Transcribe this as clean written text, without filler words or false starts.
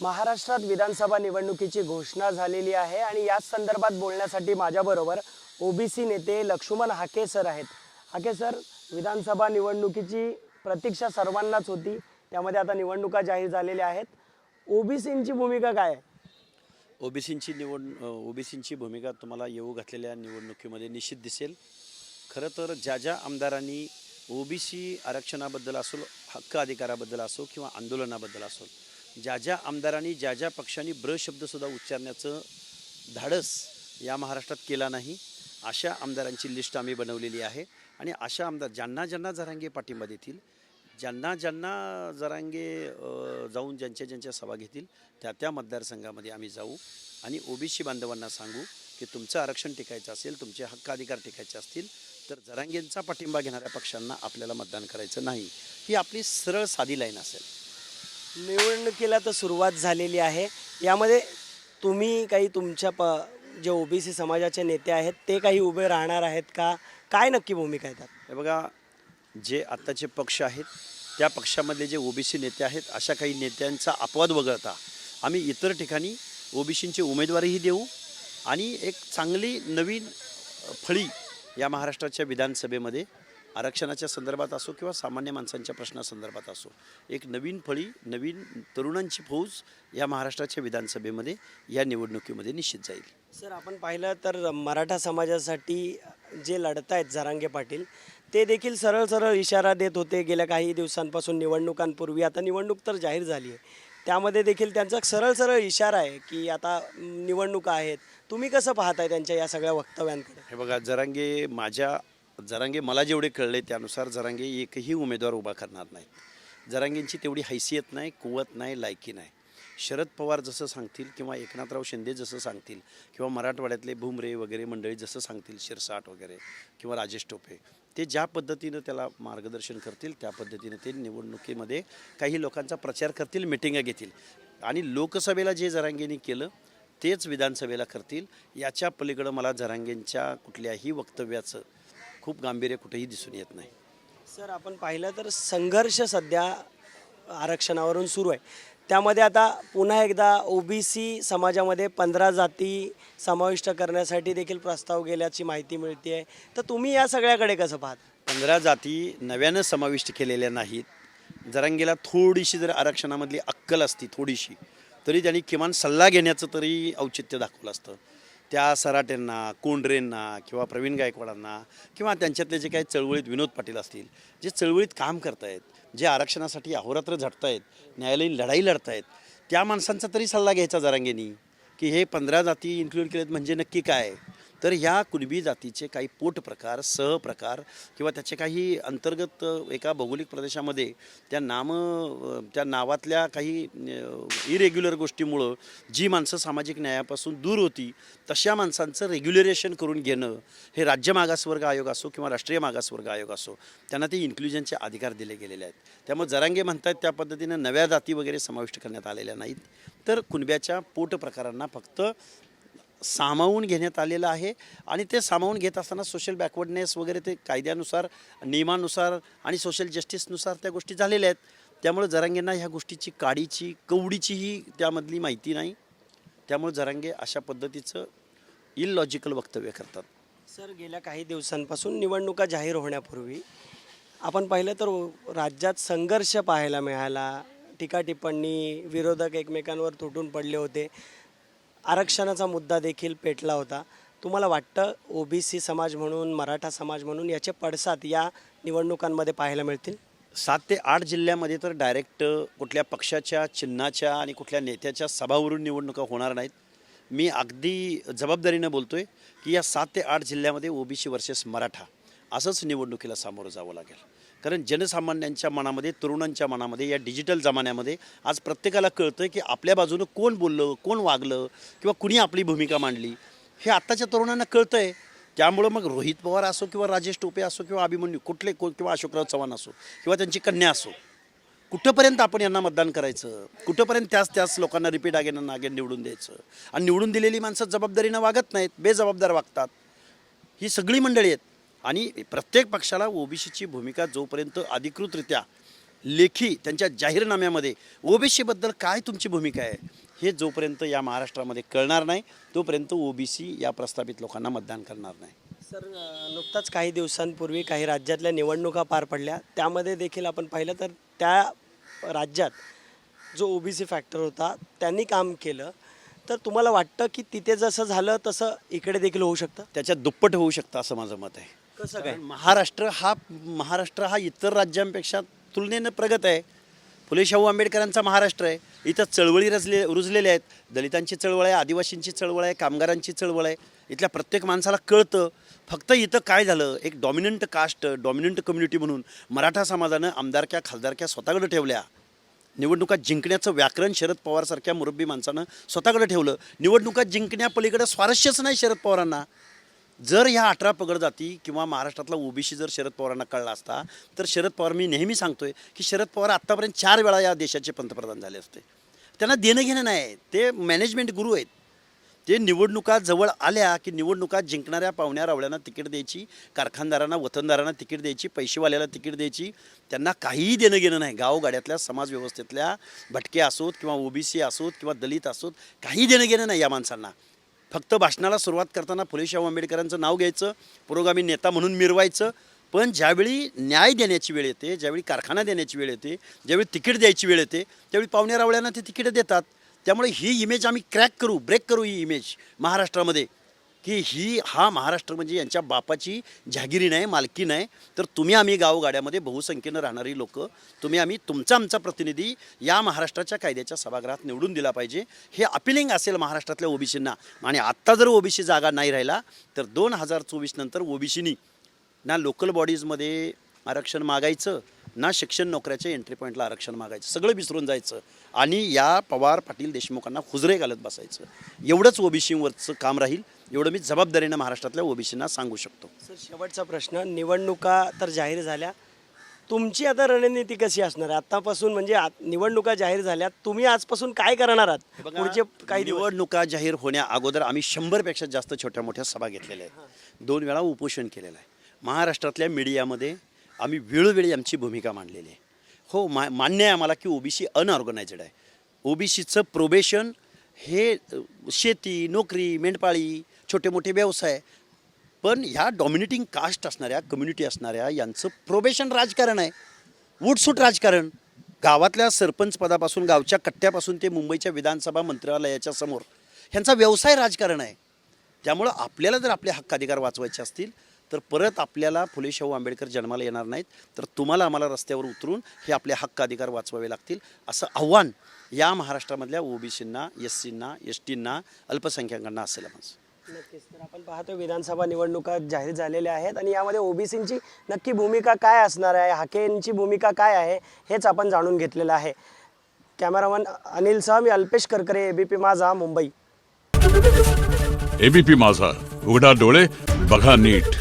महाराष्ट्रात विधानसभा निवडणुकीची घोषणा झालेली आहे आणि याच संदर्भात बोलण्यासाठी माझ्याबरोबर ओबीसी नेते लक्ष्मण हाके सर आहेत. हाके सर, विधानसभा निवडणुकीची प्रतीक्षा सर्वांनाच होती. त्यामध्ये आता निवडणुका जाहीर झालेल्या आहेत. ओबीसींची भूमिका काय आहे? ओबीसींची भूमिका तुम्हाला येऊ घातलेल्या निवडणुकीमध्ये निश्चित दिसेल. खरं तर ज्या ज्या आमदारांनी ओबीसी आरक्षणाबद्दल असो, हक्क अधिकाराबद्दल असो किंवा आंदोलनाबद्दल असो, ज्या ज्या आमदारांनी ज्या ज्या पक्षांनी ब्र शब्दसुद्धा उच्चारण्याचं धाडस या महाराष्ट्रात केला नाही, अशा आमदारांची लिस्ट आम्ही बनवलेली आहे. आणि अशा आमदार ज्यांना ज्यांना जरांगे पाठिंबा देतील, ज्यांना ज्यांना जरांगे जाऊन ज्यांच्या ज्यांच्या सभा घेतील त्या त्या मतदारसंघामध्ये आम्ही जाऊ आणि ओबीसी बांधवांना सांगू की तुमचं आरक्षण टिकायचं असेल, तुमचे हक्क अधिकार टिकायचे असतील तर जरांगेंचा पाठिंबा घेणाऱ्या पक्षांना आपल्याला मतदान करायचं नाही. ही आपली सरळ साधी लाईन असेल. निवडणुकीला तर सुरुवात झालेली आहे. यामध्ये तुम्ही काही तुमच्या जे ओबीसी समाजाचे नेते आहेत ते काही उभे राहणार आहेत का? काय नक्की भूमिका आहे त्यात? हे बघा, जे आत्ताचे पक्ष आहेत त्या पक्षामधले जे ओबीसी नेते आहेत, अशा काही नेत्यांचा अपवाद वगळता आम्ही इतर ठिकाणी ओबीसींचे उमेदवारही देऊ आणि एक चांगली नवीन फळी या महाराष्ट्राच्या विधानसभेमध्ये आरक्षणाच्या संदर्भात असो किंवा सामान्य माणसांच्या प्रश्नासंदर्भात असो, एक नवीन फळी, नवीन तरुणांची फौज या महाराष्ट्राच्या विधानसभेमध्ये या निवडणुकीमध्ये निश्चित जाईल. सर, आपण पाहिलं तर मराठा समाजासाठी जे लढत आहेत जरांगे पाटील, ते देखील सरळ सरळ इशारा देत होते गेल्या काही दिवसांपासून निवडणुकांपूर्वी. आता निवडणूक तर जाहीर झाली आहे, त्यामध्ये देखील त्यांचा सरळ सरळ इशारा आहे की आता निवडणुका आहेत. तुम्ही कसं पाहताय त्यांच्या या सगळ्या वक्तव्यांकडे? हे बघा, जरांगे मला जेवढे कळले त्यानुसार जरांगे एकही उमेदवार उभा करणार नाहीत. जरांगेंची तेवढी हैसियत नाही, कुवत नाही, लायकी नाही. शरद पवार जसं सांगतील किंवा एकनाथराव शिंदे जसं सांगतील किंवा मराठवाड्यातले भुमरे वगैरे मंडळी जसं सांगतील, शिरसाट वगैरे किंवा राजेश टोपे, ते ज्या पद्धतीनं त्याला मार्गदर्शन करतील त्या पद्धतीनं ते निवडणुकीमध्ये काही लोकांचा प्रचार करतील, मिटिंगा घेतील आणि लोकसभेला जे जरांगेंनी केलं तेच विधानसभेला करतील. याच्या पलीकडं मला जरांगेंच्या कुठल्याही वक्तव्याचं खूप गांभीर्य कुठेही दिसून येत नाही. सर, आपण पाहिलं तर संघर्ष सध्या आरक्षणावरून सुरू आहे. त्यामध्ये आता पुन्हा एकदा ओबीसी समाजामध्ये 15 जाती समाविष्ट करण्यासाठी देखील प्रस्ताव गेल्याची माहिती मिळते आहे. तर तुम्ही या सगळ्याकडे कसं पाहता? 15 जाती नव्यानं समाविष्ट केलेल्या नाहीत. जरांगेला थोडीशी जर आरक्षणामधली अक्कल असती थोडीशी, तरी त्यांनी किमान सल्ला घेण्याचं तरी औचित्य दाखवलं असतं. त्या सराटेंना, कोंडरेंना किंवा प्रवीण गायकवाडांना किंवा त्यांच्यातले जे काही चळवळीत विनोद पाटील असतील, जे चळवळीत काम करतायत, जे आरक्षणासाठी अहोरात्र झटतायत, न्यायालयीन लढाई लढतायत, त्या माणसांचा तरी सल्ला घ्यायचा जरांगेंनी की हे 15 जाती इन्क्लूड केलेत म्हणजे नक्की काय. तर ह्या कुणबी जातीचे काही पोट प्रकार, सहप्रकार किंवा त्याचे काही अंतर्गत एका भौगोलिक प्रदेशामध्ये त्या नावातल्या काही इरेग्युलर गोष्टीमुळं जी माणसं सामाजिक न्यायापासून दूर होती तशा माणसांचं रेग्युलरेशन करून घेणं, हे राज्य मागासवर्ग आयोग असो किंवा राष्ट्रीय मागासवर्ग आयोग असो, त्यांना ते इन्क्लुजनचे अधिकार दिले गेलेले आहेत. त्यामुळे जरांगे म्हणतात त्या पद्धतीनं नव्या जाती वगैरे समाविष्ट करण्यात आलेल्या नाहीत, तर कुणब्याच्या पोट प्रकारांना फक्त सामावून घेण्यात आलेलं आहे. आणि ते सामावून घेत असताना सोशल बॅकवर्डनेस वगैरे ते कायद्यानुसार, नियमानुसार आणि सोशल जस्टिसनुसार त्या गोष्टी झालेल्या आहेत. त्यामुळे जरांगेंना ह्या गोष्टीची काडीची कवडीचीही त्यामधली माहिती नाही. त्यामुळे जरांगे अशा पद्धतीचं इलॉजिकल वक्तव्य करतात. सर, गेल्या काही दिवसांपासून निवडणुका जाहीर होण्यापूर्वी आपण पाहिलं तर राज्यात संघर्ष पाहायला मिळाला. टीकाटिप्पणी, विरोधक एकमेकांवर तुटून पडले होते. आरक्षणाचा मुद्दा देखील पेटला होता. तुम्हाला वाटतं ओबीसी समाज म्हणून, मराठा समाज म्हणून याचे पडसाद या निवडणुकांमध्ये पाहायला मिळतील? 7 ते 8 जिल्ह्यामध्ये तर डायरेक्ट कुठल्या पक्षाच्या चिन्हाच्या आणि कुठल्या नेत्याच्या सभावरून निवडणुका होणार नाहीत. मी अगदी जबाबदारीनं बोलतो आहे की या 7 ते 8 जिल्ह्यामध्ये ओबीसी वर्सेस मराठा असंच निवडणुकीला सामोरं जावं लागेल. कारण जनसामान्यांच्या मनामध्ये, तरुणांच्या मनामध्ये या डिजिटल जमान्यामध्ये आज प्रत्येकाला कळतं की आपल्या बाजूनं कोण बोललं, कोण वागलं किंवा कुणी आपली भूमिका मांडली हे आत्ताच्या तरुणांना कळतं आहे. त्यामुळं मग रोहित पवार असो किंवा राजेश टोपे असो किंवा अभिमन्यू किंवा अशोकराव चव्हाण असो किंवा त्यांची कन्या असो, कुठंपर्यंत आपण यांना मतदान करायचं, कुठंपर्यंत त्याच लोकांना रिपीट अगेन निवडून द्यायचं. आणि निवडून दिलेली माणसं जबाबदारीनं वागत नाहीत, बेजबाबदार वागतात. ही सगळी मंडळी आहेत आणि प्रत्येक पक्षाला ओबीसीची भूमिका जोपर्यंत अधिकृतरित्या लेखी त्यांच्या जाहीरनाम्यामध्ये ओबीसीबद्दल काय तुमची भूमिका आहे हे जोपर्यंत या महाराष्ट्रामध्ये कळणार नाही तोपर्यंत ओबीसी या प्रस्थापित लोकांना मतदान करणार नाही. सर नुकताच काही दिवसांपूर्वी काही राज्यातल्या निवडणुका पार पडल्या, त्यामध्ये देखील आपण पाहिलं तर त्या राज्यात जो ओबीसी फॅक्टर होता त्यांनी काम केलं. तर तुम्हाला वाटतं की तिथे जसं झालं तसं इकडे देखील होऊ शकतं? त्याच्यात दुप्पट होऊ शकतं असं माझं मत आहे. कसं काय? कारण महाराष्ट्र हा इतर राज्यांपेक्षा तुलनेनं प्रगत आहे. फुले शाहू आंबेडकरांचा महाराष्ट्र आहे. इथं चळवळी रुजलेल्या आहेत. दलितांची चळवळ आहे, आदिवासींची चळवळ आहे, कामगारांची चळवळ आहे. इथल्या प्रत्येक माणसाला कळतं. फक्त इथं काय झालं, एक डॉमिनंट कास्ट, डॉमिनंट कम्युनिटी म्हणून मराठा समाजानं आमदारक्या खासदारक्या स्वतःकडे ठेवल्या. निवडणुका जिंकण्याचं व्याकरण शरद पवारसारख्या मुरब्बी माणसानं स्वतःकडे ठेवलं. निवडणुका जिंकण्यापलीकडे स्वारस्यच नाही शरद पवारांना. जर ह्या 18 पगड जाती किंवा महाराष्ट्रातला ओबीसी जर शरद पवारांना कळला असता तर शरद पवार, मी नेहमी सांगतोय की शरद पवार आत्तापर्यंत 4 वेळा या देशाचे पंतप्रधान झाले असते. त्यांना देणं घेणं नाही. ते मॅनेजमेंट गुरु आहेत. ते निवडणुका जवळ आल्या की निवडणुका जिंकणाऱ्या पाहुण्या रावळ्यांना तिकीट द्यायची, कारखानदारांना वतनदारांना तिकीट द्यायची, पैसेवाल्याला तिकीट द्यायची. त्यांना काहीही देणं घेणं नाही. गावगाड्यातल्या समाजव्यवस्थेतल्या भटके असोत किंवा ओबीसी असोत किंवा दलित असोत, काही देणं घेणं नाही या माणसांना. फक्त भाषणाला सुरुवात करताना फुले शाहू आंबेडकरांचं नाव घ्यायचं, पुरोगामी नेता म्हणून मिरवायचं. पण ज्यावेळी न्याय देण्याची वेळ येते, ज्यावेळी कारखाना देण्याची वेळ येते, ज्यावेळी तिकीट द्यायची वेळ येते, त्यावेळी पाहुण्या रावळ्यांना ते तिकीट देतात. त्यामुळे ही इमेज आम्ही ब्रेक करू ही इमेज महाराष्ट्रामध्ये, की हा महाराष्ट्र म्हणजे यांच्या बापाची जहागिरी नाही, मालकी नाही. तर तुम्ही आम्ही गावगाड्यामध्ये बहुसंख्येनं राहणारी लोक, आम्ही आमचा प्रतिनिधी या महाराष्ट्राच्या कायद्याच्या सभागृहात निवडून दिला पाहिजे. हे अपिलिंग असेल महाराष्ट्रातल्या ओबीसींना. आणि आत्ता जर ओबीसी जागा नाही राहिला तर 2024 नंतर ओबीसीनी ना लोकल बॉडीजमध्ये आरक्षण मागायचं, ना शिक्षण नोकऱ्याच्या एंट्री पॉईंटला आरक्षण मागायचं. सगळं विसरून जायचं आणि या पवार पाटील देशमुखांना हुजरे घालत बसायचं. एवढंच ओबीसीवरचं काम राहील, एवढं मी जबाबदारीनं महाराष्ट्रातल्या ओबीसींना सांगू शकतो. सर शेवटचा प्रश्न, निवडणुका तर जाहीर झाल्या, तुमची आता रणनीती कशी असणार आहे आत्तापासून? म्हणजे निवडणुका जाहीर झाल्या, तुम्ही आजपासून काय करणार आहात पुढचे काही दिवस? निवडणुका जाहीर होण्या अगोदर आम्ही 100पेक्षा जास्त छोट्या मोठ्या सभा घेतलेल्या आहेत. 2 वेळा उपोषण केलेलं आहे. महाराष्ट्रातल्या मीडियामध्ये आम्ही वेळोवेळी आमची भूमिका मांडलेली आहे. हो, मान्य आहे आम्हाला की ओबीसी अनऑर्गनायझेड आहे. ओबीसीचं प्रोबेशन हे शेती, नोकरी, मेंढपाळी, छोटे मोठे व्यवसाय. पण ह्या डॉमिनेटिंग कास्ट असणाऱ्या, कम्युनिटी असणाऱ्या यांचं प्रोबेशन राजकारण आहे. उठसूट राजकारण. गावातल्या सरपंच पदापासून, गावच्या कट्ट्यापासून ते मुंबईच्या विधानसभा मंत्रालयाच्या समोर ह्यांचा व्यवसाय राजकारण आहे. त्यामुळं आपल्याला जर आपले हक्क अधिकार वाचवायचे असतील तर परत आपल्याला फुले शाहू आंबेडकर जन्माला येणार नाहीत. तर तुम्हाला आम्हाला रस्त्यावर उतरून हे आपले हक्क अधिकार वाचवावे लागतील, असं आव्हान या महाराष्ट्रामधल्या ओबीसींना, एससींना, एसटींना, अल्पसंख्याकांना असेल माझं. नक्कीच. तर आपण पाहतो विधानसभा निवडणुका जाहीर झालेल्या आहेत आणि यामध्ये ओबीसींची नक्की भूमिका काय असणार आहे, हाकेंची भूमिका काय आहे, हेच आपण जाणून घेतलेलं आहे. कॅमेरामन अनिलसह मी अल्पेश करकरे, एबीपी माझा, मुंबई. एबीपी माझा, उघडा डोळे बघा नीट.